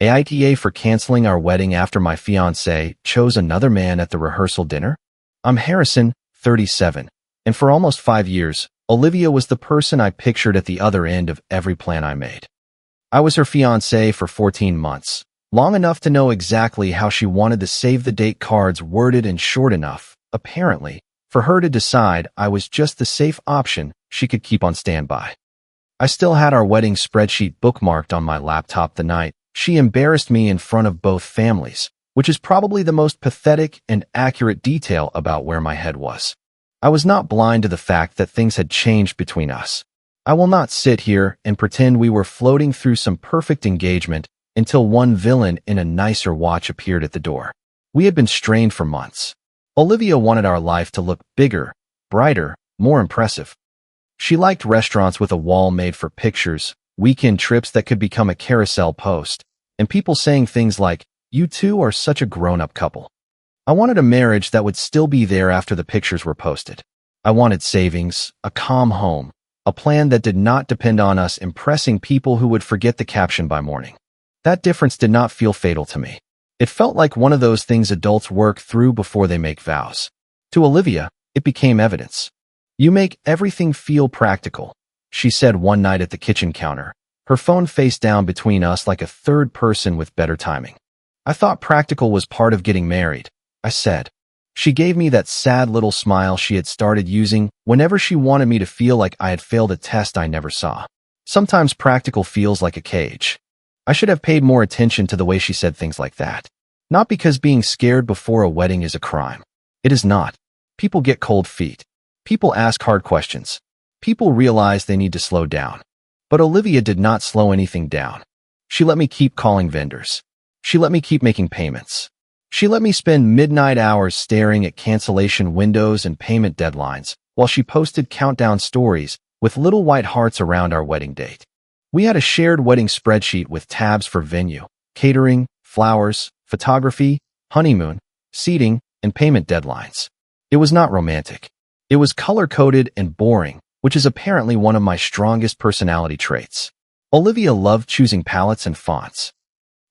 AITA for canceling our wedding after my fiancé chose another man at the rehearsal dinner? I'm Harrison, 37, and for almost 5 years, Olivia was the person I pictured at the other end of every plan I made. I was her fiancé for 14 months, long enough to know exactly how she wanted the save-the-date cards worded and short enough, apparently, for her to decide I was just the safe option she could keep on standby. I still had our wedding spreadsheet bookmarked on my laptop the night she embarrassed me in front of both families, which is probably the most pathetic and accurate detail about where my head was. I was not blind to the fact that things had changed between us. I will not sit here and pretend we were floating through some perfect engagement until one villain in a nicer watch appeared at the door. We had been strained for months. Olivia wanted our life to look bigger, brighter, more impressive. She liked restaurants with a wall made for pictures, weekend trips that could become a carousel post, and people saying things like, "You two are such a grown-up couple." I wanted a marriage that would still be there after the pictures were posted. I wanted savings, a calm home, a plan that did not depend on us impressing people who would forget the caption by morning. That difference did not feel fatal to me. It felt like one of those things adults work through before they make vows. To Olivia, it became evidence. "You make everything feel practical," she said one night at the kitchen counter, her phone face down between us like a third person with better timing. "I thought practical was part of getting married," I said. She gave me that sad little smile she had started using whenever she wanted me to feel like I had failed a test I never saw. Sometimes practical feels like a cage. I should have paid more attention to the way she said things like that. Not because being scared before a wedding is a crime. It is not. People get cold feet. People ask hard questions. People realize they need to slow down. But Olivia did not slow anything down. She let me keep calling vendors. She let me keep making payments. She let me spend midnight hours staring at cancellation windows and payment deadlines while she posted countdown stories with little white hearts around our wedding date. We had a shared wedding spreadsheet with tabs for venue, catering, flowers, photography, honeymoon, seating, and payment deadlines. It was not romantic. It was color-coded and boring, which is apparently one of my strongest personality traits. Olivia loved choosing palettes and fonts.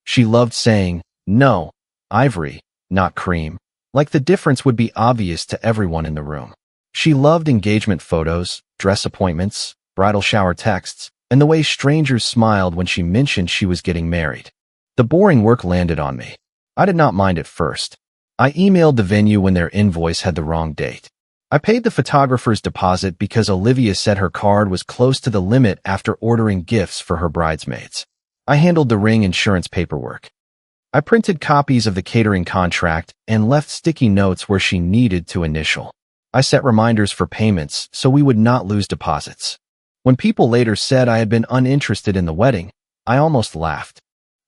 She loved saying, "No, ivory, not cream," like the difference would be obvious to everyone in the room. She loved engagement photos, dress appointments, bridal shower texts, and the way strangers smiled when she mentioned she was getting married. The boring work landed on me. I did not mind at first. I emailed the venue when their invoice had the wrong date. I paid the photographer's deposit because Olivia said her card was close to the limit after ordering gifts for her bridesmaids. I handled the ring insurance paperwork. I printed copies of the catering contract and left sticky notes where she needed to initial. I set reminders for payments so we would not lose deposits. When people later said I had been uninterested in the wedding, I almost laughed.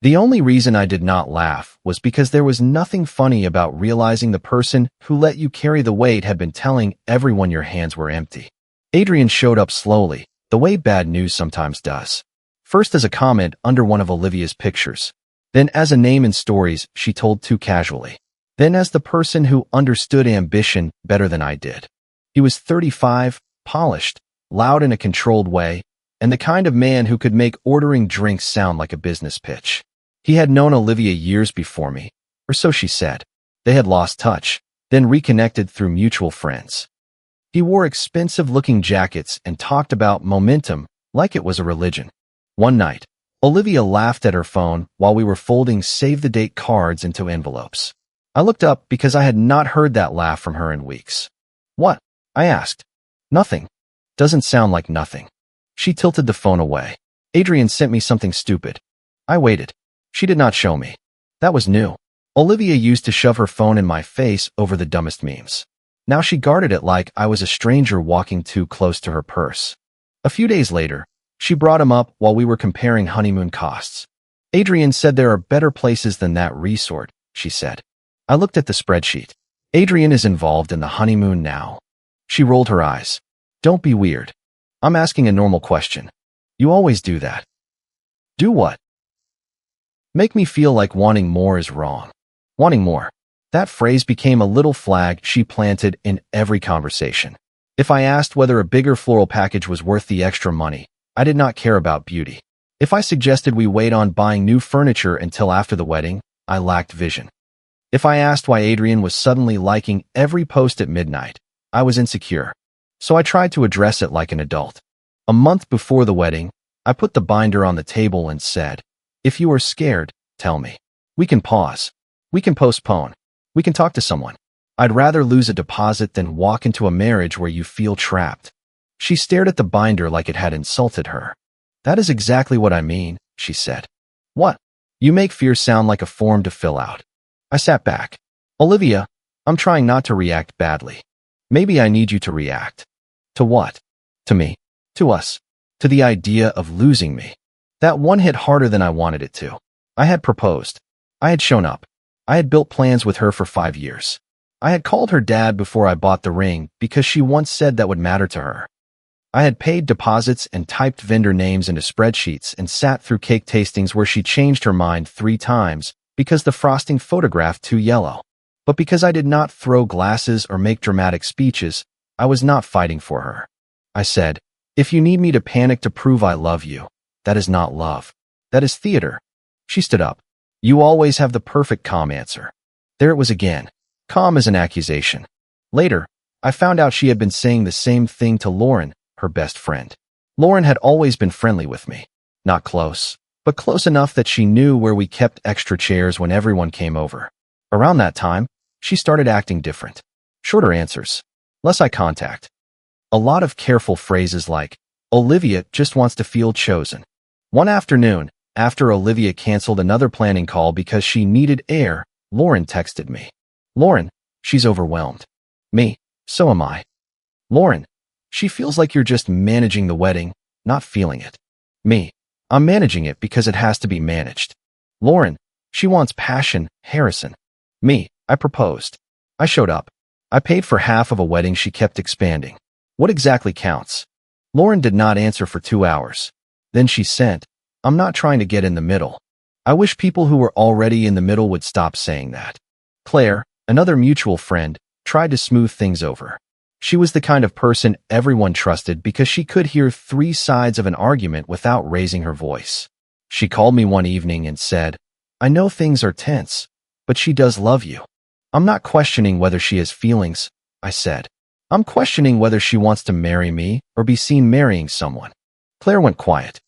The only reason I did not laugh was because there was nothing funny about realizing the person who let you carry the weight had been telling everyone your hands were empty. Adrian showed up slowly, the way bad news sometimes does. First as a comment under one of Olivia's pictures, then as a name in stories she told too casually, then as the person who understood ambition better than I did. He was 35, polished, loud in a controlled way, and the kind of man who could make ordering drinks sound like a business pitch. He had known Olivia years before me, or so she said. They had lost touch, then reconnected through mutual friends. He wore expensive-looking jackets and talked about momentum like it was a religion. One night, Olivia laughed at her phone while we were folding save-the-date cards into envelopes. I looked up because I had not heard that laugh from her in weeks. "What?" I asked. "Nothing. Doesn't sound like nothing." She tilted the phone away. "Adrian sent me something stupid." I waited. She did not show me. That was new. Olivia used to shove her phone in my face over the dumbest memes. Now she guarded it like I was a stranger walking too close to her purse. A few days later, she brought him up while we were comparing honeymoon costs. "Adrian said there are better places than that resort," she said. I looked at the spreadsheet. "Adrian is involved in the honeymoon now." She rolled her eyes. "Don't be weird. I'm asking a normal question. You always do that." "Do what?" "Make me feel like wanting more is wrong." Wanting more. That phrase became a little flag she planted in every conversation. If I asked whether a bigger floral package was worth the extra money, I did not care about beauty. If I suggested we wait on buying new furniture until after the wedding, I lacked vision. If I asked why Adrian was suddenly liking every post at midnight, I was insecure. So I tried to address it like an adult. A month before the wedding, I put the binder on the table and said, "If you are scared, tell me. We can pause. We can postpone. We can talk to someone. I'd rather lose a deposit than walk into a marriage where you feel trapped." She stared at the binder like it had insulted her. "That is exactly what I mean," she said. "What? You make fear sound like a form to fill out." I sat back. "Olivia, I'm trying not to react badly. Maybe I need you to react." "To what?" "To me. To us. To the idea of losing me." That one hit harder than I wanted it to. I had proposed. I had shown up. I had built plans with her for 5 years. I had called her dad before I bought the ring because she once said that would matter to her. I had paid deposits and typed vendor names into spreadsheets and sat through cake tastings where she changed her mind 3 times because the frosting photographed too yellow. But because I did not throw glasses or make dramatic speeches, I was not fighting for her. I said, "If you need me to panic to prove I love you, that is not love. That is theater." She stood up. "You always have the perfect calm answer." There it was again. Calm as an accusation. Later, I found out she had been saying the same thing to Lauren, her best friend. Lauren had always been friendly with me. Not close, but close enough that she knew where we kept extra chairs when everyone came over. Around that time, she started acting different. Shorter answers. Less eye contact. A lot of careful phrases like, "Olivia just wants to feel chosen." One afternoon, after Olivia canceled another planning call because she needed air, Lauren texted me. "Lauren, she's overwhelmed." Me, "So am I." Lauren, "She feels like you're just managing the wedding, not feeling it." Me, "I'm managing it because it has to be managed." Lauren, "She wants passion, Harrison." Me, "I proposed. I showed up. I paid for half of a wedding she kept expanding. What exactly counts?" Lauren did not answer for 2 hours. Then she sent, "I'm not trying to get in the middle." I wish people who were already in the middle would stop saying that. Claire, another mutual friend, tried to smooth things over. She was the kind of person everyone trusted because she could hear 3 sides of an argument without raising her voice. She called me one evening and said, "I know things are tense, but she does love you." "I'm not questioning whether she has feelings," I said. "I'm questioning whether she wants to marry me or be seen marrying someone." Claire went quiet.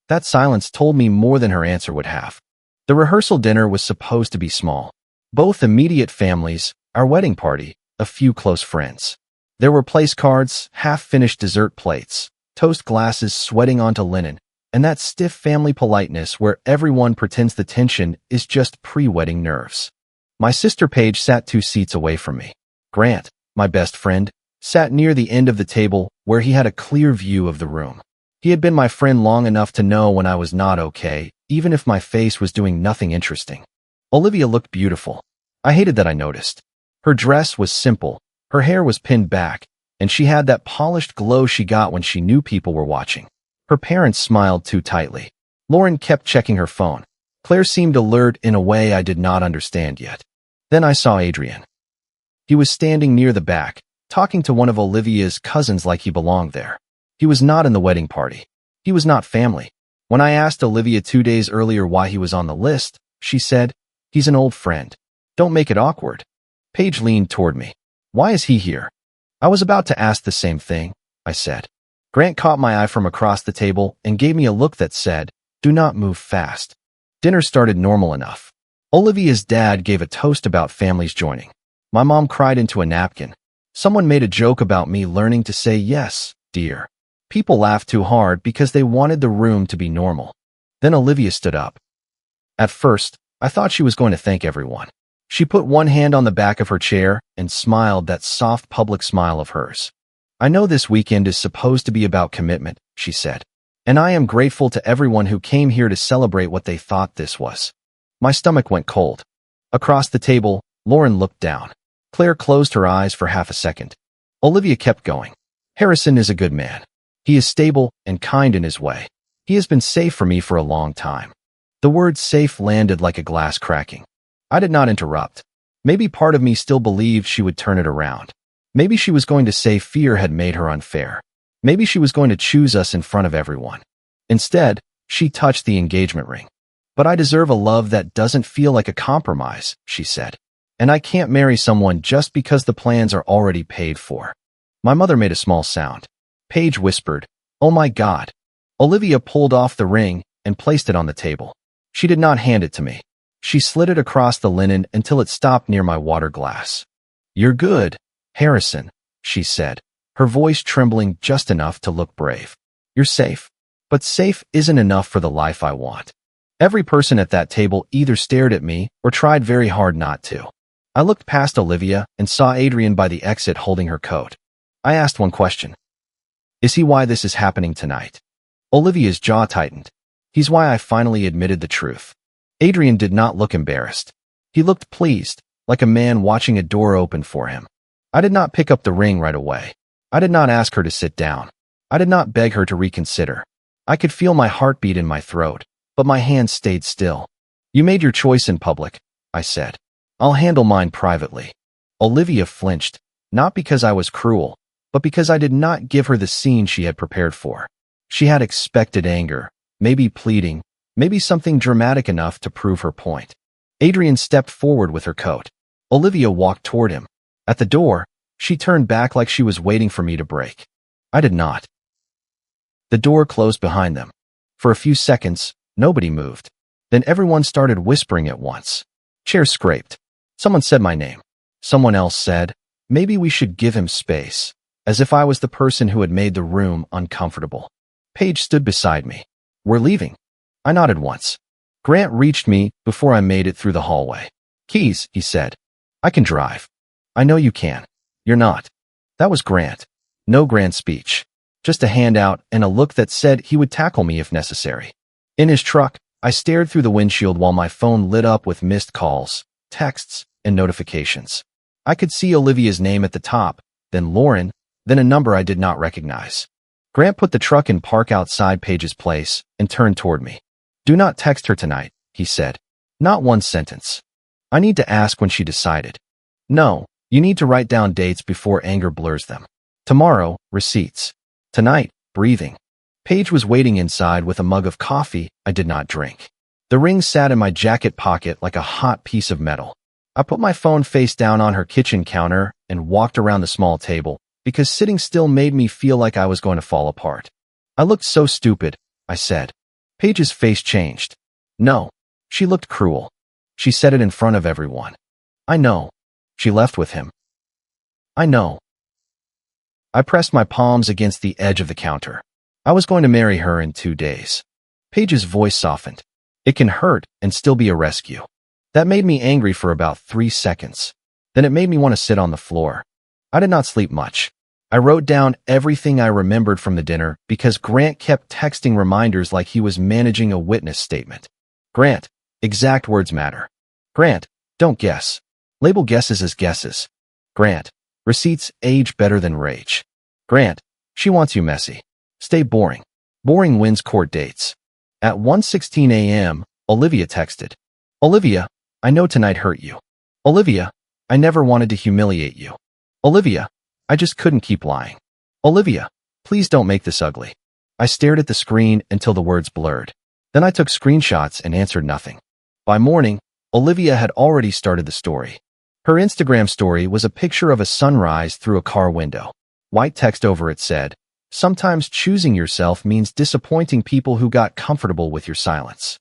That silence told me more than her answer would have. The rehearsal dinner was supposed to be small. Both immediate families, our wedding party, a few close friends. There were place cards, half-finished dessert plates, toast glasses sweating onto linen, and that stiff family politeness where everyone pretends the tension is just pre-wedding nerves. My sister Paige sat 2 seats away from me. Grant, my best friend, sat near the end of the table where he had a clear view of the room. He had been my friend long enough to know when I was not okay, even if my face was doing nothing interesting. Olivia looked beautiful. I hated that I noticed. Her dress was simple, her hair was pinned back, and she had that polished glow she got when she knew people were watching. Her parents smiled too tightly. Lauren kept checking her phone. Claire seemed alert in a way I did not understand yet. Then I saw Adrian. He was standing near the back, talking to one of Olivia's cousins like he belonged there. He was not in the wedding party. He was not family. When I asked Olivia 2 days earlier why he was on the list, she said, "He's an old friend. Don't make it awkward." Paige leaned toward me. "Why is he here?" I was about to ask the same thing, I said. Grant caught my eye from across the table and gave me a look that said, "Do not move fast." Dinner started normal enough. Olivia's dad gave a toast about families joining. My mom cried into a napkin. Someone made a joke about me learning to say yes, dear. People laughed too hard because they wanted the room to be normal. Then Olivia stood up. At first, I thought she was going to thank everyone. She put one hand on the back of her chair and smiled that soft public smile of hers. "I know this weekend is supposed to be about commitment," she said, "and I am grateful to everyone who came here to celebrate what they thought this was." My stomach went cold. Across the table, Lauren looked down. Claire closed her eyes for half a second. Olivia kept going. "Harrison is a good man. He is stable and kind in his way. He has been safe for me for a long time." The word safe landed like a glass cracking. I did not interrupt. Maybe part of me still believed she would turn it around. Maybe she was going to say fear had made her unfair. Maybe she was going to choose us in front of everyone. Instead, She touched the engagement ring. But I deserve a love that doesn't feel like a compromise, she said. And I can't marry someone just because the plans are already paid for. My mother made a small sound. Paige whispered, "Oh my God." Olivia pulled off the ring and placed it on the table. She did not hand it to me. She slid it across the linen until it stopped near my water glass. "You're good, Harrison," she said, her voice trembling just enough to look brave. "You're safe." But safe isn't enough for the life I want. Every person at that table either stared at me or tried very hard not to. I looked past Olivia and saw Adrian by the exit holding her coat. I asked one question. "Is he why this is happening tonight?" Olivia's jaw tightened. "He's why I finally admitted the truth." Adrian did not look embarrassed. He looked pleased, like a man watching a door open for him. I did not pick up the ring right away. I did not ask her to sit down. I did not beg her to reconsider. I could feel my heartbeat in my throat, but my hands stayed still. "You made your choice in public," I said. "I'll handle mine privately." Olivia flinched, not because I was cruel, but because I did not give her the scene she had prepared for. She had expected anger, maybe pleading, maybe something dramatic enough to prove her point. Adrian stepped forward with her coat. Olivia walked toward him. At the door, she turned back like she was waiting for me to break. I did not. The door closed behind them. For a few seconds, nobody moved. Then everyone started whispering at once. Chairs scraped. Someone said my name. Someone else said, "Maybe we should give him space," as if I was the person who had made the room uncomfortable. Paige stood beside me. "We're leaving." I nodded once. Grant reached me before I made it through the hallway. "Keys," he said. "I can drive." "I know you can. You're not." That was Grant. No grand speech. Just a handout and a look that said he would tackle me if necessary. In his truck, I stared through the windshield while my phone lit up with missed calls, texts, and notifications. I could see Olivia's name at the top, then Lauren, then a number I did not recognize. Grant put the truck in park outside Paige's place and turned toward me. "Do not text her tonight," he said. "Not one sentence. I need to ask when she decided." "No, you need to write down dates before anger blurs them. Tomorrow, receipts. Tonight, breathing." Paige was waiting inside with a mug of coffee I did not drink. The ring sat in my jacket pocket like a hot piece of metal. I put my phone face down on her kitchen counter and walked around the small table because sitting still made me feel like I was going to fall apart. "I looked so stupid," I said. Paige's face changed. "No." She looked cruel. She said it in front of everyone. "I know." She left with him. "I know." I pressed my palms against the edge of the counter. I was going to marry her in 2 days. Paige's voice softened. "It can hurt and still be a rescue." That made me angry for about 3 seconds. Then it made me want to sit on the floor. I did not sleep much. I wrote down everything I remembered from the dinner because Grant kept texting reminders like he was managing a witness statement. "Grant, exact words matter." "Grant, don't guess. Label guesses as guesses." "Grant, receipts age better than rage." "Grant, she wants you messy. Stay boring. Boring wins court dates." At 1:16 a.m., Olivia texted. "Olivia, I know tonight hurt you. Olivia, I never wanted to humiliate you. Olivia, I just couldn't keep lying. Olivia, please don't make this ugly." I stared at the screen until the words blurred. Then I took screenshots and answered nothing. By morning, Olivia had already started the story. Her Instagram story was a picture of a sunrise through a car window. White text over it said, "Sometimes choosing yourself means disappointing people who got comfortable with your silence."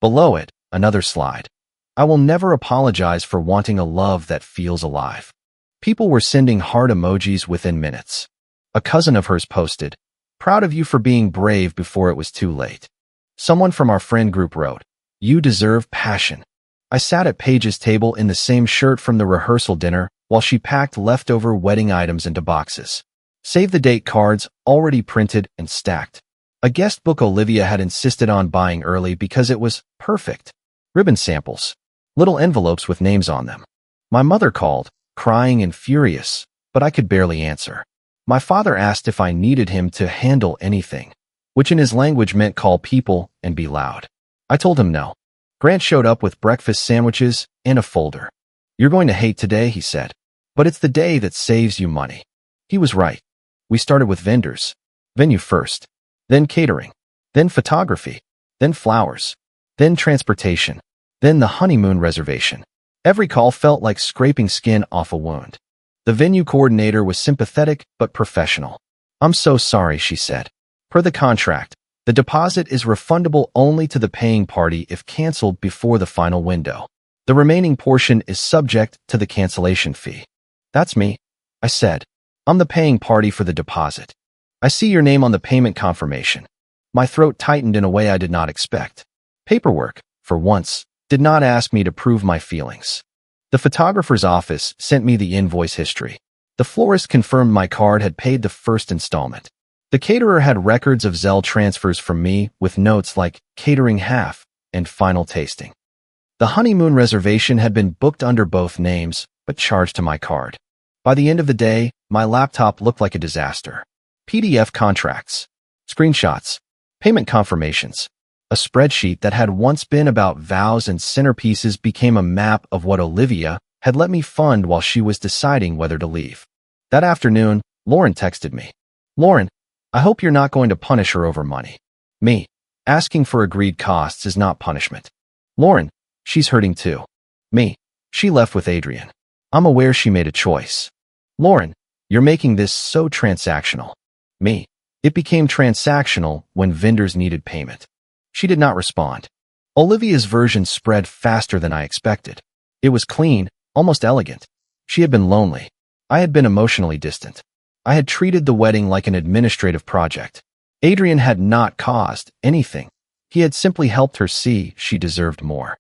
Below it, another slide. "I will never apologize for wanting a love that feels alive." People were sending heart emojis within minutes. A cousin of hers posted, "Proud of you for being brave before it was too late." Someone from our friend group wrote, "You deserve passion." I sat at Paige's table in the same shirt from the rehearsal dinner while she packed leftover wedding items into boxes. Save the date cards already printed and stacked. A guest book Olivia had insisted on buying early because it was perfect. Ribbon samples. Little envelopes with names on them. My mother called, crying and furious, but I could barely answer. My father asked if I needed him to handle anything, which in his language meant call people and be loud. I told him no. Grant showed up with breakfast sandwiches and a folder. "You're going to hate today," he said, "but it's the day that saves you money." He was right. We started with vendors. Venue first, then catering, then photography. then flowers, then transportation, then the honeymoon reservation. Every call felt like scraping skin off a wound. The venue coordinator was sympathetic but professional. "I'm so sorry," she said. "Per the contract, the deposit is refundable only to the paying party if canceled before the final window. The remaining portion is subject to the cancellation fee." "That's me," I said. "I'm the paying party for the deposit. I see your name on the payment confirmation." My throat tightened in a way I did not expect. Paperwork, for once, did not ask me to prove my feelings. The photographer's office sent me the invoice history. The florist confirmed my card had paid the first installment. The caterer had records of Zelle transfers from me with notes like catering half and final tasting. The honeymoon reservation had been booked under both names, but charged to my card. By the end of the day, my laptop looked like a disaster. PDF contracts, screenshots, payment confirmations. A spreadsheet that had once been about vows and centerpieces became a map of what Olivia had let me fund while she was deciding whether to leave. That afternoon, Lauren texted me. "Lauren, I hope you're not going to punish her over money." Me, asking for agreed costs is not punishment. Lauren, she's hurting too. Me, she left with Adrian. I'm aware she made a choice. Lauren, you're making this so transactional. Me, it became transactional when vendors needed payment. She did not respond. Olivia's version spread faster than I expected. It was clean, almost elegant. She had been lonely. I had been emotionally distant. I had treated the wedding like an administrative project. Adrian had not caused anything. He had simply helped her see she deserved more.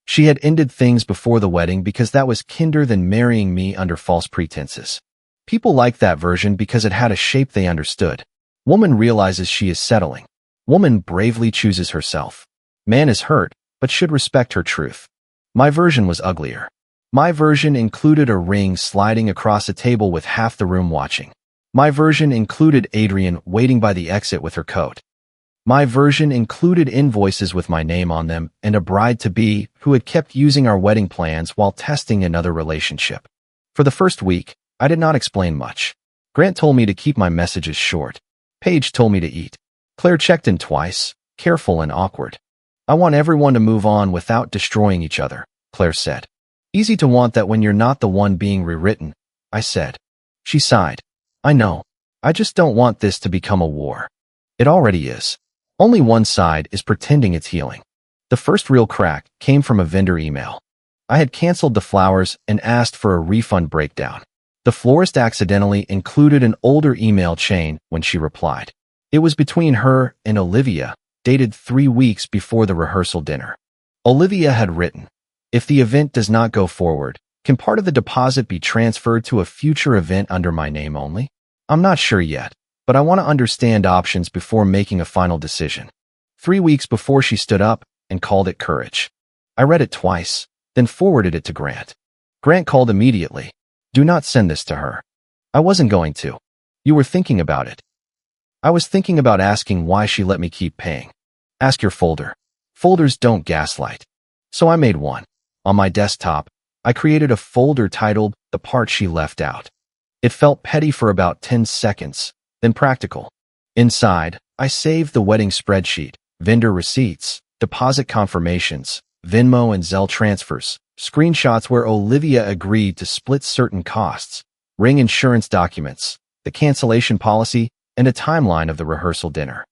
She had ended things before the wedding because that was kinder than marrying me under false pretenses. People liked that version because it had a shape they understood. Woman realizes she is settling. Woman bravely chooses herself. Man is hurt, but should respect her truth. My version was uglier. My version included a ring sliding across a table with half the room watching. My version included Adrian waiting by the exit with her coat. My version included invoices with my name on them and a bride-to-be who had kept using our wedding plans while testing another relationship. For the first week, I did not explain much. Grant told me to keep my messages short. Paige told me to eat. Claire checked in twice, careful and awkward. "I want everyone to move on without destroying each other," Claire said. "Easy to want that when you're not the one being rewritten," I said. She sighed. "I know. I just don't want this to become a war. It already is. Only one side is pretending it's healing." The first real crack came from a vendor email. I had canceled the flowers and asked for a refund breakdown. The florist accidentally included an older email chain when she replied. It was between her and Olivia, dated 3 weeks before the rehearsal dinner. Olivia had written, "If the event does not go forward, can part of the deposit be transferred to a future event under my name only? I'm not sure yet, but I want to understand options before making a final decision." 3 weeks before she stood up and called it courage. I read it twice, then forwarded it to Grant. Grant called immediately. "Do not send this to her." I wasn't going to. "You were thinking about it." I was thinking about asking why she let me keep paying. Ask your folder. Folders don't gaslight. So I made one. On my desktop, I created a folder titled "The Part She Left Out." It felt petty for about 10 seconds, then practical. Inside, I saved the wedding spreadsheet, vendor receipts, deposit confirmations, Venmo and Zelle transfers, screenshots where Olivia agreed to split certain costs, ring insurance documents, the cancellation policy, and a timeline of the rehearsal dinner.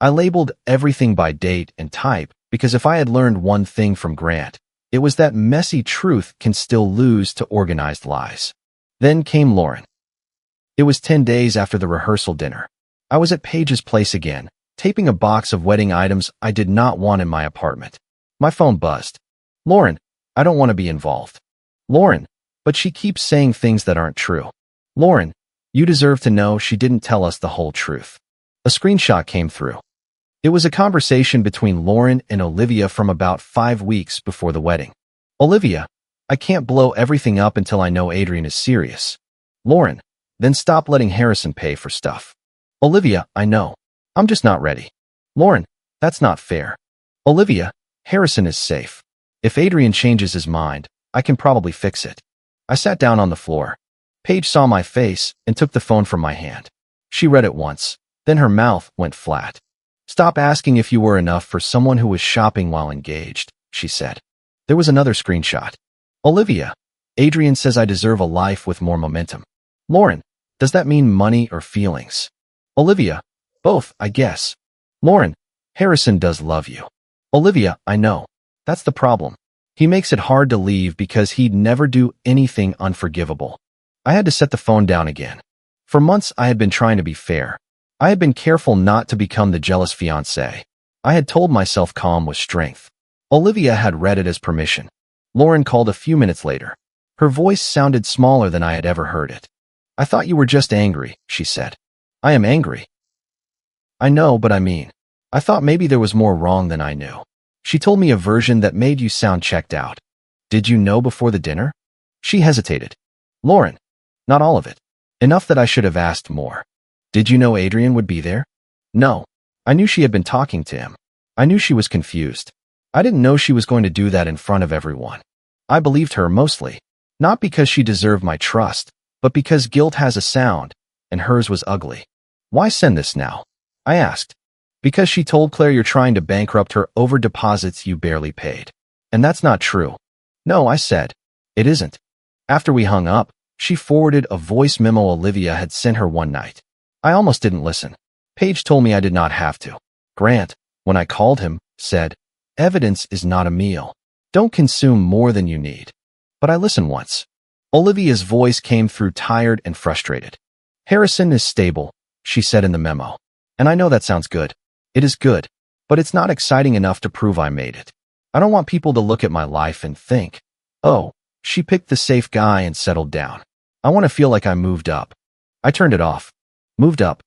I labeled everything by date and type because if I had learned one thing from Grant, it was that messy truth can still lose to organized lies. Then came Lauren. It was 10 days after the rehearsal dinner. I was at Paige's place again, taping a box of wedding items I did not want in my apartment. My phone buzzed. "Lauren, I don't want to be involved." "Lauren, but she keeps saying things that aren't true." "Lauren, you deserve to know she didn't tell us the whole truth." A screenshot came through. It was a conversation between Lauren and Olivia from about 5 weeks before the wedding. "Olivia, I can't blow everything up until I know Adrian is serious." Lauren, "Then stop letting Harrison pay for stuff." Olivia, "I know. I'm just not ready." Lauren, "That's not fair." Olivia, "Harrison is safe. If Adrian changes his mind, I can probably fix it." I sat down on the floor. Paige saw my face and took the phone from my hand. She read it once, then her mouth went flat. Stop asking if you were enough for someone who was shopping while engaged, she said. There was another screenshot. Olivia, Adrian says I deserve a life with more momentum. Lauren, does that mean money or feelings? Olivia, both, I guess. Lauren, Harrison does love you. Olivia, I know. That's the problem. He makes it hard to leave because he'd never do anything unforgivable. I had to set the phone down again. For months, I had been trying to be fair. I had been careful not to become the jealous fiancé. I had told myself calm was strength. Olivia had read it as permission. Lauren called a few minutes later. Her voice sounded smaller than I had ever heard it. I thought you were just angry, she said. I am angry. I know, but I thought maybe there was more wrong than I knew. She told me a version that made you sound checked out. Did you know before the dinner? She hesitated. Lauren, not all of it. Enough that I should have asked more. Did you know Adrian would be there? No. I knew she had been talking to him. I knew she was confused. I didn't know she was going to do that in front of everyone. I believed her mostly, not because she deserved my trust, but because guilt has a sound, and hers was ugly. Why send this now? I asked. Because she told Claire you're trying to bankrupt her over deposits you barely paid. And that's not true. No, I said. It isn't. After we hung up, she forwarded a voice memo Olivia had sent her one night. I almost didn't listen. Paige told me I did not have to. Grant, when I called him, said, evidence is not a meal. Don't consume more than you need. But I listened once. Olivia's voice came through tired and frustrated. Harrison is stable, she said in the memo. And I know that sounds good. It is good. But it's not exciting enough to prove I made it. I don't want people to look at my life and think, oh, she picked the safe guy and settled down. I want to feel like I moved up. I turned it off. Moved up.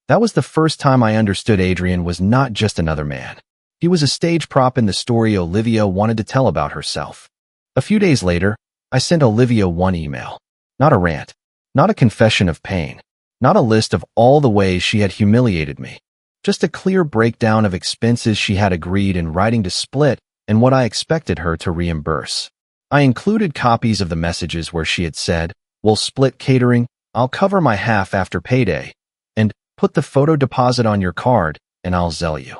That was the first time I understood Adrian was not just another man. He was a stage prop in the story Olivia wanted to tell about herself. A few days later, I sent Olivia one email. Not a rant. Not a confession of pain. Not a list of all the ways she had humiliated me. Just a clear breakdown of expenses she had agreed in writing to split and what I expected her to reimburse. I included copies of the messages where she had said, we'll split catering, I'll cover my half after payday, and put the photo deposit on your card and I'll Zelle you.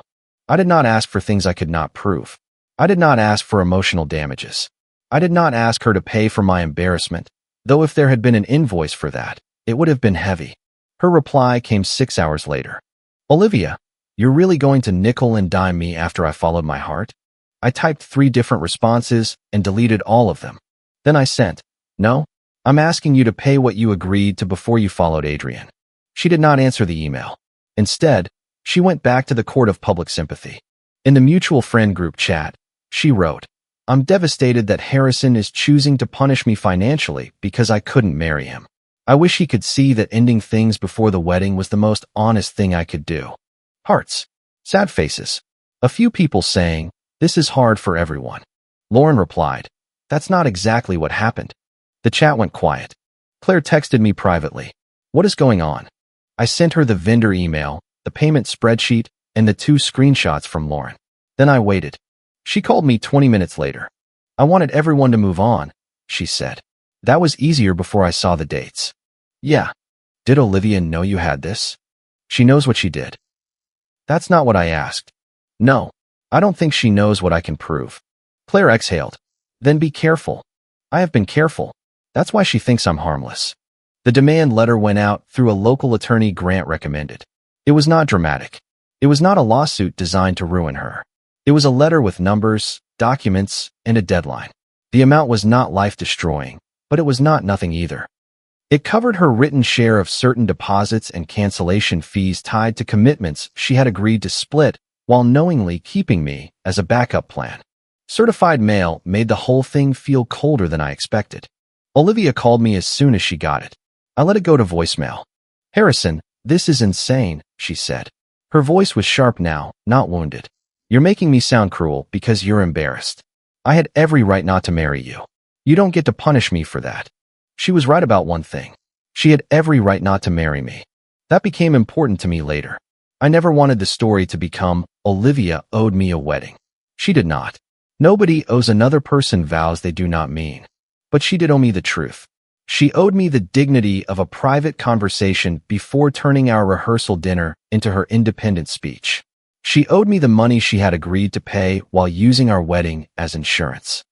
I did not ask for things I could not prove. I did not ask for emotional damages. I did not ask her to pay for my embarrassment, though if there had been an invoice for that, it would have been heavy. Her reply came 6 hours later. Olivia, you're really going to nickel and dime me after I followed my heart? I typed 3 different responses and deleted all of them. Then I sent, no, I'm asking you to pay what you agreed to before you followed Adrian. She did not answer the email. Instead, she went back to the court of public sympathy. In the mutual friend group chat, she wrote, I'm devastated that Harrison is choosing to punish me financially because I couldn't marry him. I wish he could see that ending things before the wedding was the most honest thing I could do. Hearts. Sad faces. A few people saying, this is hard for everyone. Lauren replied, that's not exactly what happened. The chat went quiet. Claire texted me privately. What is going on? I sent her the vendor email, the payment spreadsheet, and the 2 screenshots from Lauren. Then I waited. She called me 20 minutes later. I wanted everyone to move on, she said. That was easier before I saw the dates. Yeah. Did Olivia know you had this? She knows what she did. That's not what I asked. No, I don't think she knows what I can prove. Claire exhaled. Then be careful. I have been careful. That's why she thinks I'm harmless. The demand letter went out through a local attorney Grant recommended. It was not dramatic. It was not a lawsuit designed to ruin her. It was a letter with numbers, documents, and a deadline. The amount was not life-destroying, but it was not nothing either. It covered her written share of certain deposits and cancellation fees tied to commitments she had agreed to split while knowingly keeping me as a backup plan. Certified mail made the whole thing feel colder than I expected. Olivia called me as soon as she got it. I let it go to voicemail. Harrison, this is insane, she said. Her voice was sharp now, not wounded. You're making me sound cruel because you're embarrassed. I had every right not to marry you. You don't get to punish me for that. She was right about one thing. She had every right not to marry me. That became important to me later. I never wanted the story to become, Olivia owed me a wedding. She did not. Nobody owes another person vows they do not mean. But she did owe me the truth. She owed me the dignity of a private conversation before turning our rehearsal dinner into her independent speech. She owed me the money she had agreed to pay while using our wedding as insurance.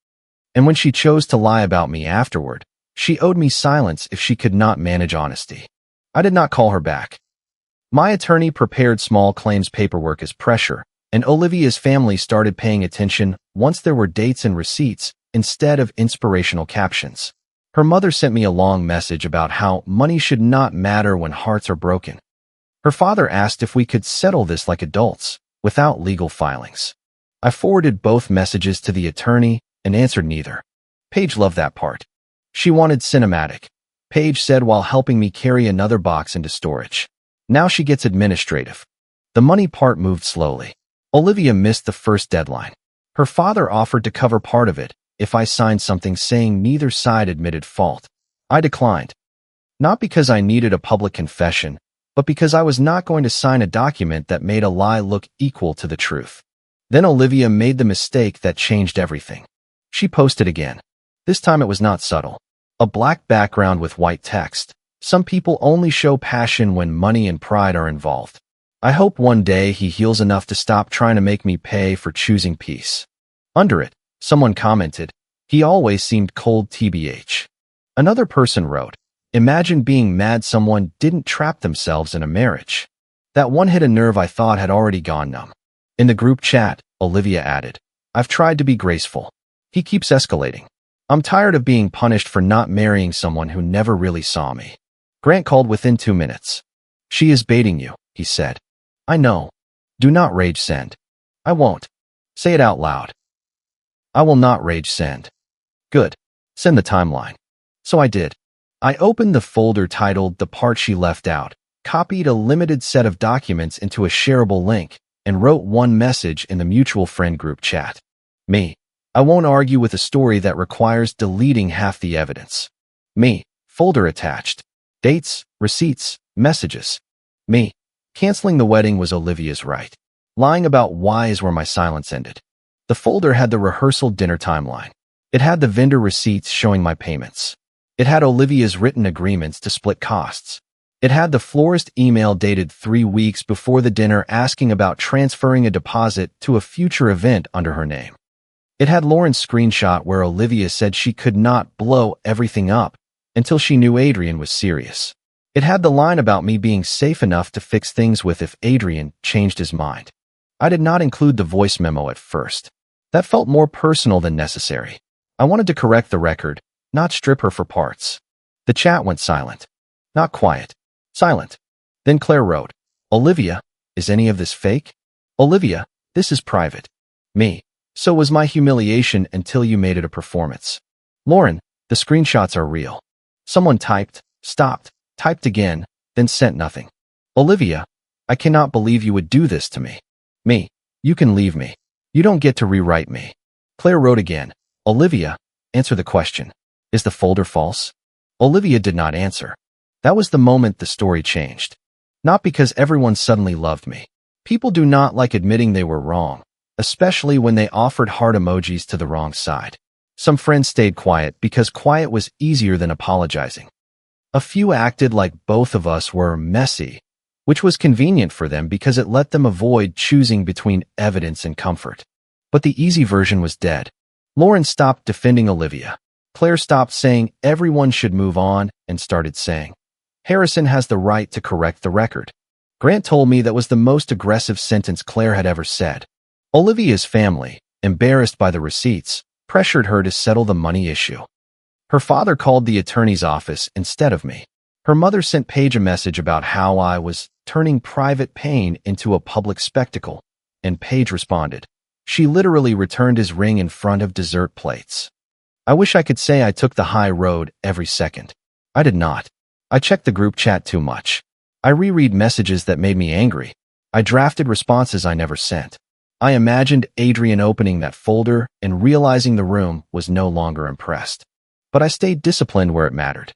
And when she chose to lie about me afterward, she owed me silence if she could not manage honesty. I did not call her back. My attorney prepared small claims paperwork as pressure, and Olivia's family started paying attention once there were dates and receipts instead of inspirational captions. Her mother sent me a long message about how money should not matter when hearts are broken. Her father asked if we could settle this like adults, without legal filings. I forwarded both messages to the attorney and answered neither. Paige loved that part. She wanted cinematic, Paige said while helping me carry another box into storage. Now she gets administrative. The money part moved slowly. Olivia missed the first deadline. Her father offered to cover part of it if I signed something saying neither side admitted fault. I declined. Not because I needed a public confession, but because I was not going to sign a document that made a lie look equal to the truth. Then Olivia made the mistake that changed everything. She posted again. This time it was not subtle. A black background with white text. Some people only show passion when money and pride are involved. I hope one day he heals enough to stop trying to make me pay for choosing peace. Under it, someone commented, he always seemed cold tbh. Another person wrote, imagine being mad someone didn't trap themselves in a marriage. That one hit a nerve I thought had already gone numb. In the group chat, Olivia added, I've tried to be graceful. He keeps escalating. I'm tired of being punished for not marrying someone who never really saw me. Grant called within 2 minutes. She is baiting you, he said. I know. Do not rage send. I won't. Say it out loud. I will not rage send. Good. Send the timeline. So I did. I opened the folder titled The Part She Left Out, copied a limited set of documents into a shareable link, and wrote one message in the mutual friend group chat. Me. I won't argue with a story that requires deleting half the evidence. Me. Folder attached. Dates, receipts, messages. Me. Canceling the wedding was Olivia's right. Lying about why is where my silence ended. The folder had the rehearsal dinner timeline. It had the vendor receipts showing my payments. It had Olivia's written agreements to split costs. It had the florist email dated 3 weeks before the dinner asking about transferring a deposit to a future event under her name. It had Lauren's screenshot where Olivia said she could not blow everything up until she knew Adrian was serious. It had the line about me being safe enough to fix things with if Adrian changed his mind. I did not include the voice memo at first. That felt more personal than necessary. I wanted to correct the record, not strip her for parts. The chat went silent. Not quiet. Silent. Then Claire wrote, Olivia, is any of this fake? Olivia, this is private. Me. So was my humiliation until you made it a performance. Lauren, the screenshots are real. Someone typed, stopped, typed again, then sent nothing. Olivia, I cannot believe you would do this to me. Me. You can leave me. You don't get to rewrite me. Claire wrote again, Olivia, answer the question. Is the folder false? Olivia did not answer. That was the moment the story changed. Not because everyone suddenly loved me. People do not like admitting they were wrong, especially when they offered heart emojis to the wrong side. Some friends stayed quiet because quiet was easier than apologizing. A few acted like both of us were messy, which was convenient for them because it let them avoid choosing between evidence and comfort. But the easy version was dead. Lauren stopped defending Olivia. Claire stopped saying everyone should move on and started saying, Harrison has the right to correct the record. Grant told me that was the most aggressive sentence Claire had ever said. Olivia's family, embarrassed by the receipts, pressured her to settle the money issue. Her father called the attorney's office instead of me. Her mother sent Paige a message about how I was turning private pain into a public spectacle, and Paige responded. She literally returned his ring in front of dessert plates. I wish I could say I took the high road every second. I did not. I checked the group chat too much. I reread messages that made me angry. I drafted responses I never sent. I imagined Adrian opening that folder and realizing the room was no longer impressed. But I stayed disciplined where it mattered.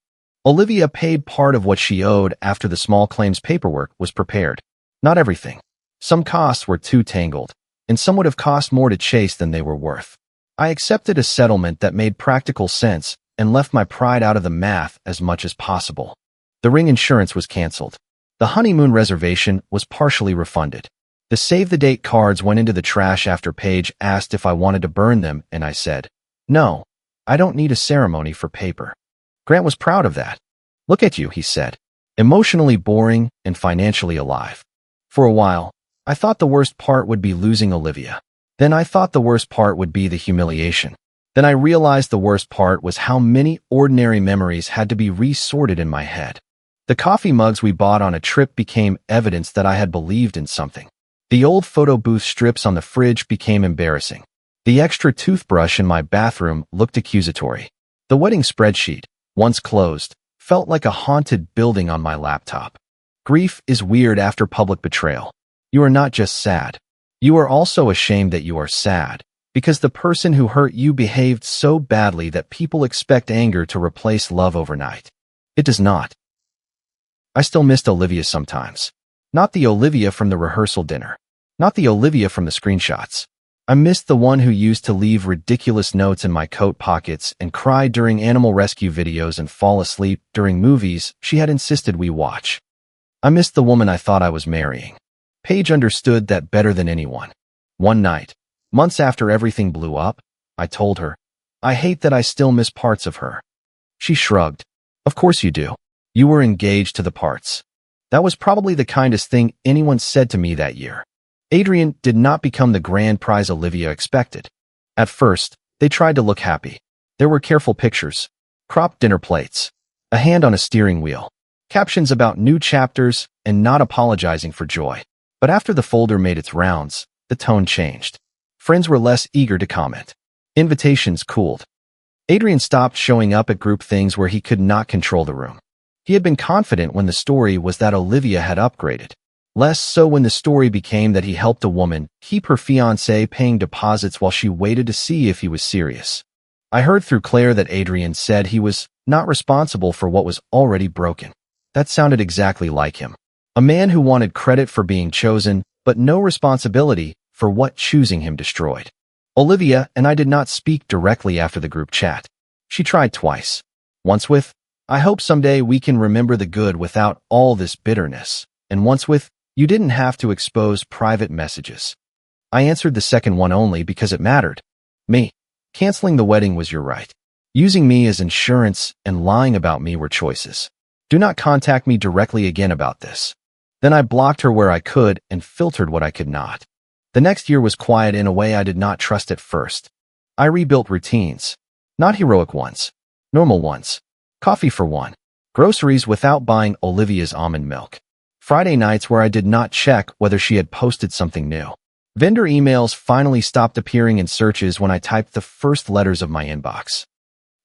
Olivia paid part of what she owed after the small claims paperwork was prepared. Not everything. Some costs were too tangled, and some would have cost more to chase than they were worth. I accepted a settlement that made practical sense and left my pride out of the math as much as possible. The ring insurance was canceled. The honeymoon reservation was partially refunded. The save-the-date cards went into the trash after Paige asked if I wanted to burn them, and I said, "No, I don't need a ceremony for paper." Grant was proud of that. "Look at you," he said. "Emotionally boring and financially alive." For a while, I thought the worst part would be losing Olivia. Then I thought the worst part would be the humiliation. Then I realized the worst part was how many ordinary memories had to be resorted in my head. The coffee mugs we bought on a trip became evidence that I had believed in something. The old photo booth strips on the fridge became embarrassing. The extra toothbrush in my bathroom looked accusatory. The wedding spreadsheet, once closed, felt like a haunted building on my laptop. Grief is weird after public betrayal. You are not just sad. You are also ashamed that you are sad, because the person who hurt you behaved so badly that people expect anger to replace love overnight. It does not. I still missed Olivia sometimes. Not the Olivia from the rehearsal dinner. Not the Olivia from the screenshots. I missed the one who used to leave ridiculous notes in my coat pockets and cry during animal rescue videos and fall asleep during movies she had insisted we watch. I missed the woman I thought I was marrying. Paige understood that better than anyone. One night, months after everything blew up, I told her, "I hate that I still miss parts of her." She shrugged. "Of course you do. You were engaged to the parts." That was probably the kindest thing anyone said to me that year. Adrian did not become the grand prize Olivia expected. At first, they tried to look happy. There were careful pictures, cropped dinner plates, a hand on a steering wheel, captions about new chapters, and not apologizing for joy. But after the folder made its rounds, the tone changed. Friends were less eager to comment. Invitations cooled. Adrian stopped showing up at group things where he could not control the room. He had been confident when the story was that Olivia had upgraded. Less so when the story became that he helped a woman keep her fiancé paying deposits while she waited to see if he was serious. I heard through Claire that Adrian said he was not responsible for what was already broken. That sounded exactly like him. A man who wanted credit for being chosen, but no responsibility for what choosing him destroyed. Olivia and I did not speak directly after the group chat. She tried twice. Once with, "I hope someday we can remember the good without all this bitterness," and once with, "You didn't have to expose private messages." I answered the second one only because it mattered. Me. Canceling the wedding was your right. Using me as insurance and lying about me were choices. Do not contact me directly again about this. Then I blocked her where I could and filtered what I could not. The next year was quiet in a way I did not trust at first. I rebuilt routines. Not heroic ones. Normal ones. Coffee for one. Groceries without buying Olivia's almond milk. Friday nights where I did not check whether she had posted something new. Vendor emails finally stopped appearing in searches when I typed the first letters of my inbox.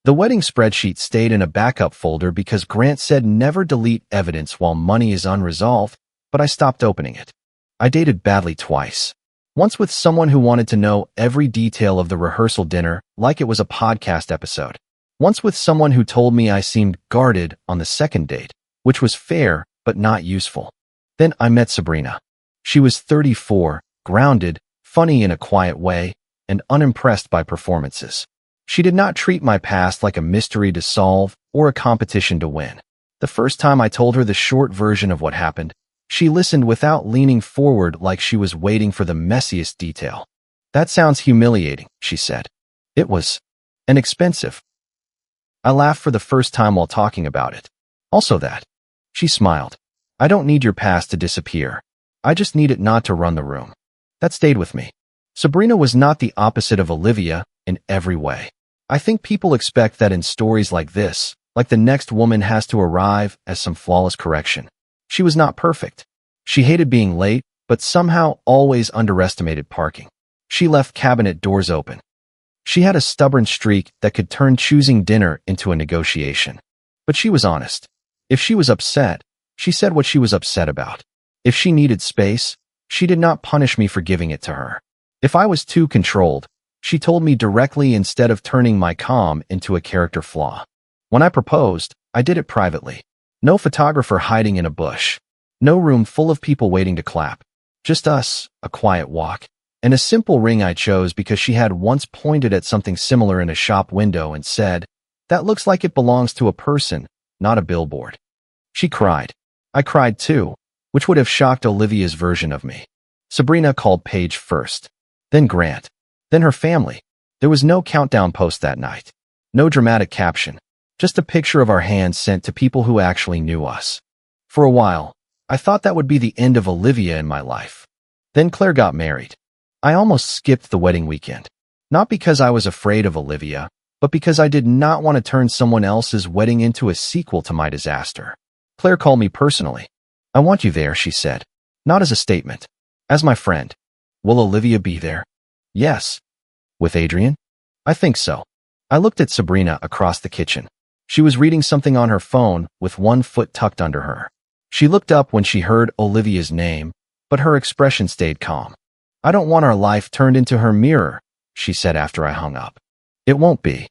The wedding spreadsheet stayed in a backup folder because Grant said never delete evidence while money is unresolved, but I stopped opening it. I dated badly twice. Once with someone who wanted to know every detail of the rehearsal dinner like it was a podcast episode. Once with someone who told me I seemed guarded on the second date, which was fair but not useful. Then I met Sabrina. She was 34, grounded, funny in a quiet way, and unimpressed by performances. She did not treat my past like a mystery to solve or a competition to win. The first time I told her the short version of what happened, she listened without leaning forward like she was waiting for the messiest detail. "That sounds humiliating," she said. "It was. And expensive." I laughed for the first time while talking about it. "Also that." She smiled. "I don't need your past to disappear. I just need it not to run the room." That stayed with me. Sabrina was not the opposite of Olivia in every way. I think people expect that in stories like this, like the next woman has to arrive as some flawless correction. She was not perfect. She hated being late, but somehow always underestimated parking. She left cabinet doors open. She had a stubborn streak that could turn choosing dinner into a negotiation. But she was honest. If she was upset, she said what she was upset about. If she needed space, she did not punish me for giving it to her. If I was too controlled, she told me directly instead of turning my calm into a character flaw. When I proposed, I did it privately. No photographer hiding in a bush. No room full of people waiting to clap. Just us, a quiet walk, and a simple ring I chose because she had once pointed at something similar in a shop window and said, That looks like it belongs to a person, not a billboard. She cried. I cried too, which would have shocked Olivia's version of me. Sabrina called Paige first, then Grant, then her family. There was no countdown post that night. No dramatic caption. Just a picture of our hands sent to people who actually knew us. For a while, I thought that would be the end of Olivia in my life. Then Claire got married. I almost skipped the wedding weekend. Not because I was afraid of Olivia, but because I did not want to turn someone else's wedding into a sequel to my disaster. Claire called me personally. I want you there, she said. Not as a statement. As my friend. Will Olivia be there? Yes. With Adrian? I think so. I looked at Sabrina across the kitchen. She was reading something on her phone with one foot tucked under her. She looked up when she heard Olivia's name, but her expression stayed calm. I don't want our life turned into her mirror, she said after I hung up. It won't be.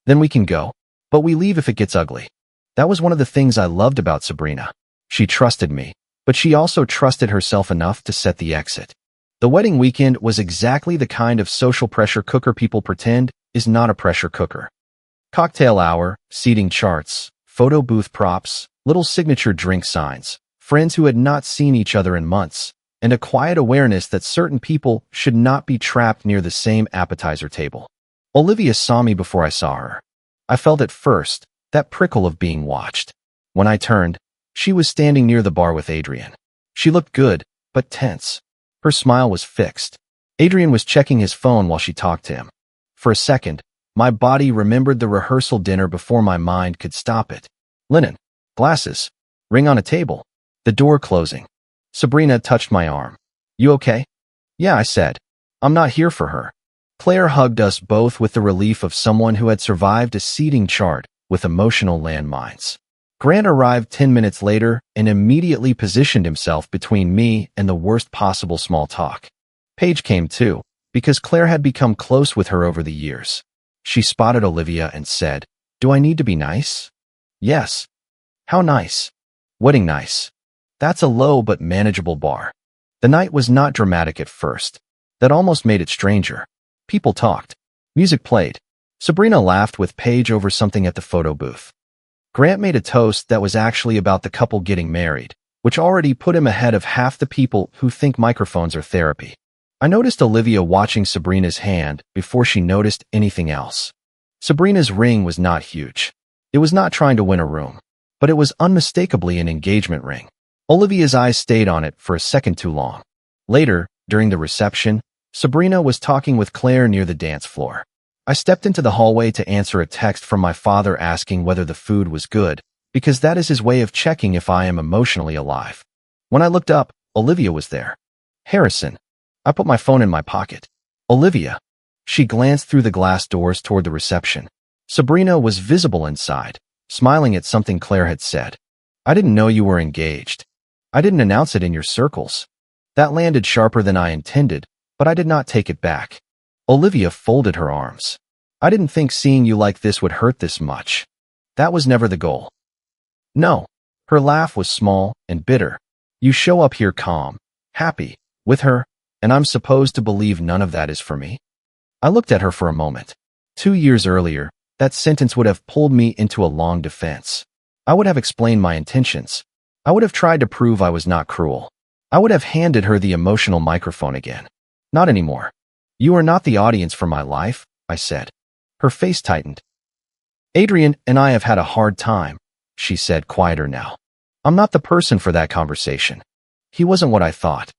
Then we can go. But we leave if it gets ugly. That was one of the things I loved about Sabrina. She trusted me, but she also trusted herself enough to set the exit. The wedding weekend was exactly the kind of social pressure cooker people pretend is not a pressure cooker. Cocktail hour, seating charts, photo booth props, little signature drink signs, friends who had not seen each other in months, and a quiet awareness that certain people should not be trapped near the same appetizer table. Olivia saw me before I saw her. I felt at first that prickle of being watched. When I turned, she was standing near the bar with Adrian. She looked good, but tense. Her smile was fixed. Adrian was checking his phone while she talked to him. For a second, my body remembered the rehearsal dinner before my mind could stop it. Linen, glasses, ring on a table, the door closing. Sabrina touched my arm. You okay? Yeah, I said. I'm not here for her. Claire hugged us both with the relief of someone who had survived a seating chart with emotional landmines. Grant arrived 10 minutes later and immediately positioned himself between me and the worst possible small talk. Paige came too, because Claire had become close with her over the years. She spotted Olivia and said, Do I need to be nice? Yes. How nice? Wedding nice. That's a low but manageable bar. The night was not dramatic at first. That almost made it stranger. People talked. Music played. Sabrina laughed with Paige over something at the photo booth. Grant made a toast that was actually about the couple getting married, which already put him ahead of half the people who think microphones are therapy. I noticed Olivia watching Sabrina's hand before she noticed anything else. Sabrina's ring was not huge. It was not trying to win a room, but it was unmistakably an engagement ring. Olivia's eyes stayed on it for a second too long. Later, during the reception, Sabrina was talking with Claire near the dance floor. I stepped into the hallway to answer a text from my father asking whether the food was good, because that is his way of checking if I am emotionally alive. When I looked up, Olivia was there. Harrison. I put my phone in my pocket. Olivia. She glanced through the glass doors toward the reception. Sabrina was visible inside, smiling at something Claire had said. I didn't know you were engaged. I didn't announce it in your circles. That landed sharper than I intended, but I did not take it back. Olivia folded her arms. I didn't think seeing you like this would hurt this much. That was never the goal. No. Her laugh was small and bitter. You show up here calm, happy, with her, and I'm supposed to believe none of that is for me? I looked at her for a moment. 2 years earlier, that sentence would have pulled me into a long defense. I would have explained my intentions. I would have tried to prove I was not cruel. I would have handed her the emotional microphone again. Not anymore. You are not the audience for my life, I said. Her face tightened. Adrian and I have had a hard time, she said, quieter now. I'm not the person for that conversation. He wasn't what I thought.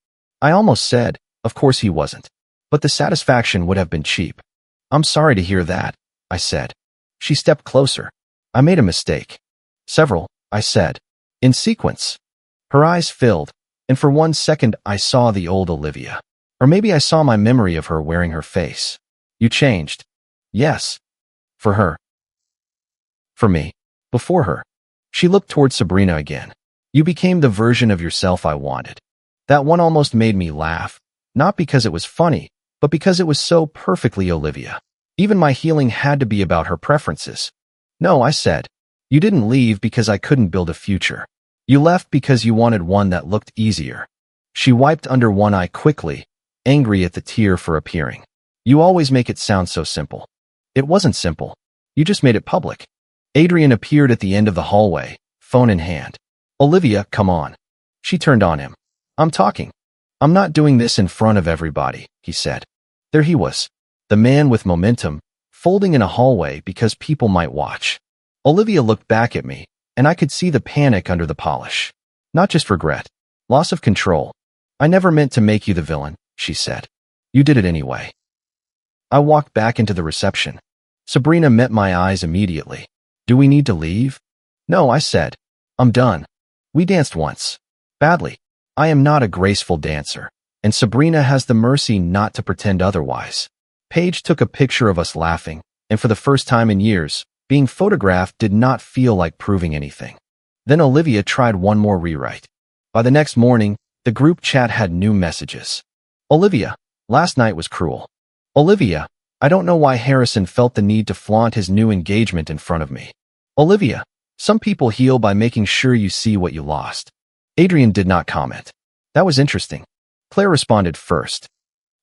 I almost said, of course he wasn't. But the satisfaction would have been cheap. I'm sorry to hear that, I said. She stepped closer. I made a mistake. Several, I said. In sequence. Her eyes filled, and for 1 second I saw the old Olivia. Or maybe I saw my memory of her wearing her face. You changed. Yes. For her. For me. Before her. She looked toward Sabrina again. You became the version of yourself I wanted. That one almost made me laugh, not because it was funny, but because it was so perfectly Olivia. Even my healing had to be about her preferences. No, I said. You didn't leave because I couldn't build a future. You left because you wanted one that looked easier. She wiped under one eye quickly, angry at the tear for appearing. You always make it sound so simple. It wasn't simple. You just made it public. Adrian appeared at the end of the hallway, phone in hand. Olivia, come on. She turned on him. I'm talking. I'm not doing this in front of everybody, he said. There he was, the man with momentum, folding in a hallway because people might watch. Olivia looked back at me, and I could see the panic under the polish. Not just regret. Loss of control. I never meant to make you the villain, she said. You did it anyway. I walked back into the reception. Sabrina met my eyes immediately. Do we need to leave? No, I said. I'm done. We danced once. Badly. I am not a graceful dancer, and Sabrina has the mercy not to pretend otherwise. Paige took a picture of us laughing, and for the first time in years, being photographed did not feel like proving anything. Then Olivia tried one more rewrite. By the next morning, the group chat had new messages. Olivia, last night was cruel. Olivia, I don't know why Harrison felt the need to flaunt his new engagement in front of me. Olivia, some people heal by making sure you see what you lost. Adrian did not comment. That was interesting. Claire responded first.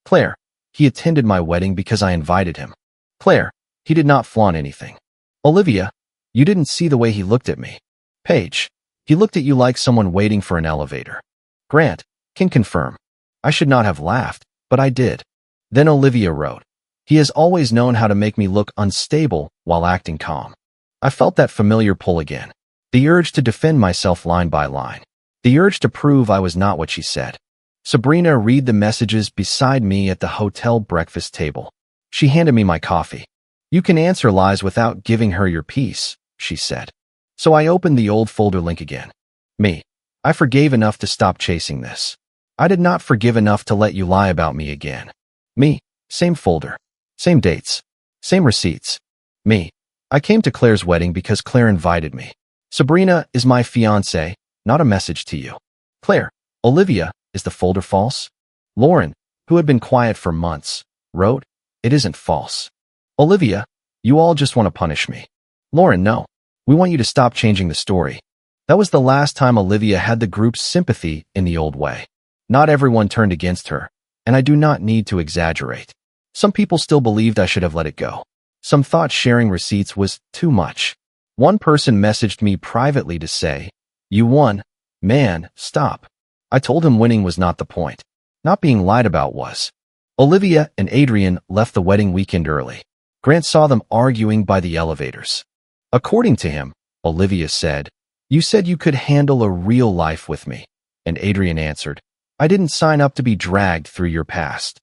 Claire, he attended my wedding because I invited him. Claire, he did not flaunt anything. Olivia, you didn't see the way he looked at me. Paige, he looked at you like someone waiting for an elevator. Grant, can confirm. I should not have laughed, but I did. Then Olivia wrote, he has always known how to make me look unstable while acting calm. I felt that familiar pull again. The urge to defend myself line by line. The urge to prove I was not what she said. Sabrina read the messages beside me at the hotel breakfast table. She handed me my coffee. You can answer lies without giving her your piece, she said. So I opened the old folder link again. Me. I forgave enough to stop chasing this. I did not forgive enough to let you lie about me again. Me. Same folder. Same dates. Same receipts. Me. I came to Claire's wedding because Claire invited me. Sabrina is my fiancée, not a message to you. Claire. Olivia, is the folder false? Lauren, who had been quiet for months, wrote, it isn't false. Olivia, you all just want to punish me. Lauren, no. We want you to stop changing the story. That was the last time Olivia had the group's sympathy in the old way. Not everyone turned against her, and I do not need to exaggerate. Some people still believed I should have let it go. Some thought sharing receipts was too much. One person messaged me privately to say, you won. Man, stop. I told him winning was not the point. Not being lied about was. Olivia and Adrian left the wedding weekend early. Grant saw them arguing by the elevators. According to him, Olivia said, you said you could handle a real life with me. And Adrian answered, I didn't sign up to be dragged through your past.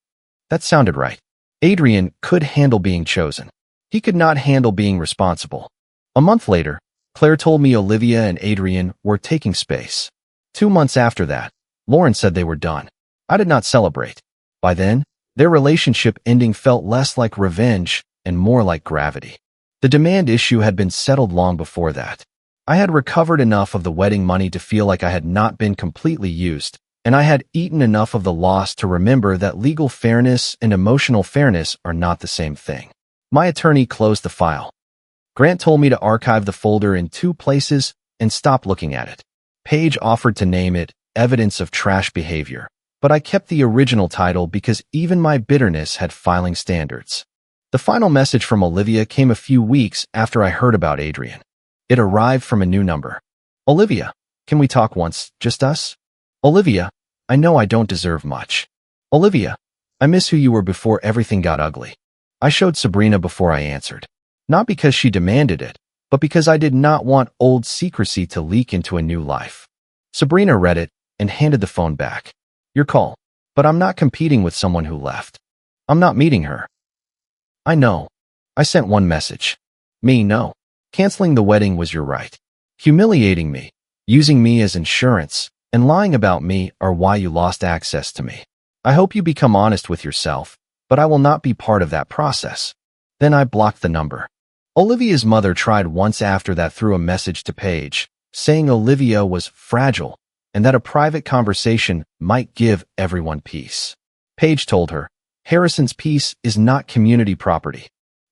That sounded right. Adrian could handle being chosen. He could not handle being responsible. A month later, Claire told me Olivia and Adrian were taking space. 2 months after that, Lauren said they were done. I did not celebrate. By then, their relationship ending felt less like revenge and more like gravity. The demand issue had been settled long before that. I had recovered enough of the wedding money to feel like I had not been completely used, and I had eaten enough of the loss to remember that legal fairness and emotional fairness are not the same thing. My attorney closed the file. Grant told me to archive the folder in 2 places and stop looking at it. Paige offered to name it Evidence of Trash Behavior, but I kept the original title because even my bitterness had filing standards. The final message from Olivia came a few weeks after I heard about Adrian. It arrived from a new number. Olivia, can we talk once, just us? Olivia, I know I don't deserve much. Olivia, I miss who you were before everything got ugly. I showed Sabrina before I answered. Not because she demanded it, but because I did not want old secrecy to leak into a new life. Sabrina read it and handed the phone back. Your call. But I'm not competing with someone who left. I'm not meeting her. I know. I sent one message. Me, no. Canceling the wedding was your right. Humiliating me, using me as insurance, and lying about me are why you lost access to me. I hope you become honest with yourself, but I will not be part of that process. Then I blocked the number. Olivia's mother tried once after that through a message to Paige, saying Olivia was fragile and that a private conversation might give everyone peace. Paige told her, Harrison's peace is not community property.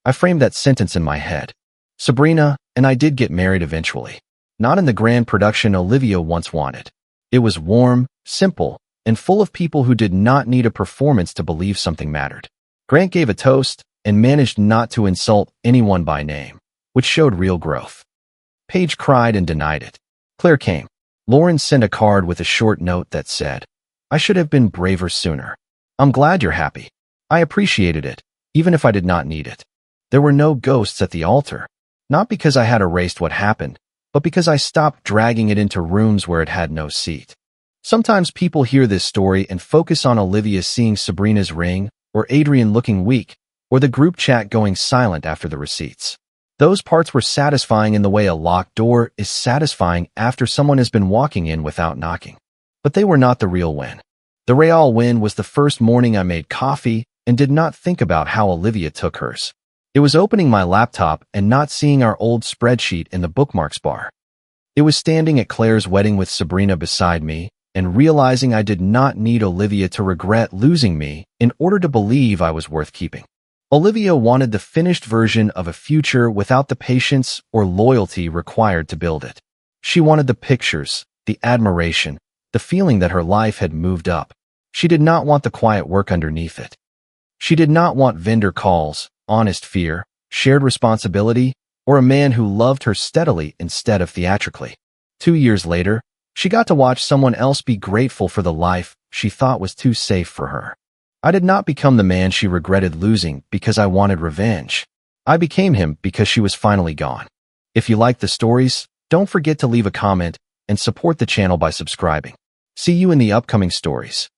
I framed that sentence in my head. Sabrina and I did get married eventually. Not in the grand production Olivia once wanted. It was warm, simple, and full of people who did not need a performance to believe something mattered. Grant gave a toast and managed not to insult anyone by name, which showed real growth. Paige cried and denied it. Claire came. Lauren sent a card with a short note that said, "I should have been braver sooner. I'm glad you're happy. I appreciated it, even if I did not need it." There were no ghosts at the altar. Not because I had erased what happened, but because I stopped dragging it into rooms where it had no seat. Sometimes people hear this story and focus on Olivia seeing Sabrina's ring, or Adrian looking weak, or the group chat going silent after the receipts. Those parts were satisfying in the way a locked door is satisfying after someone has been walking in without knocking. But they were not the real win. The real win was the first morning I made coffee and did not think about how Olivia took hers. It was opening my laptop and not seeing our old spreadsheet in the bookmarks bar. It was standing at Claire's wedding with Sabrina beside me and realizing I did not need Olivia to regret losing me in order to believe I was worth keeping. Olivia wanted the finished version of a future without the patience or loyalty required to build it. She wanted the pictures, the admiration, the feeling that her life had moved up. She did not want the quiet work underneath it. She did not want vendor calls, honest fear, shared responsibility, or a man who loved her steadily instead of theatrically. 2 years later, she got to watch someone else be grateful for the life she thought was too safe for her. I did not become the man she regretted losing because I wanted revenge. I became him because she was finally gone. If you like the stories, don't forget to leave a comment and support the channel by subscribing. See you in the upcoming stories.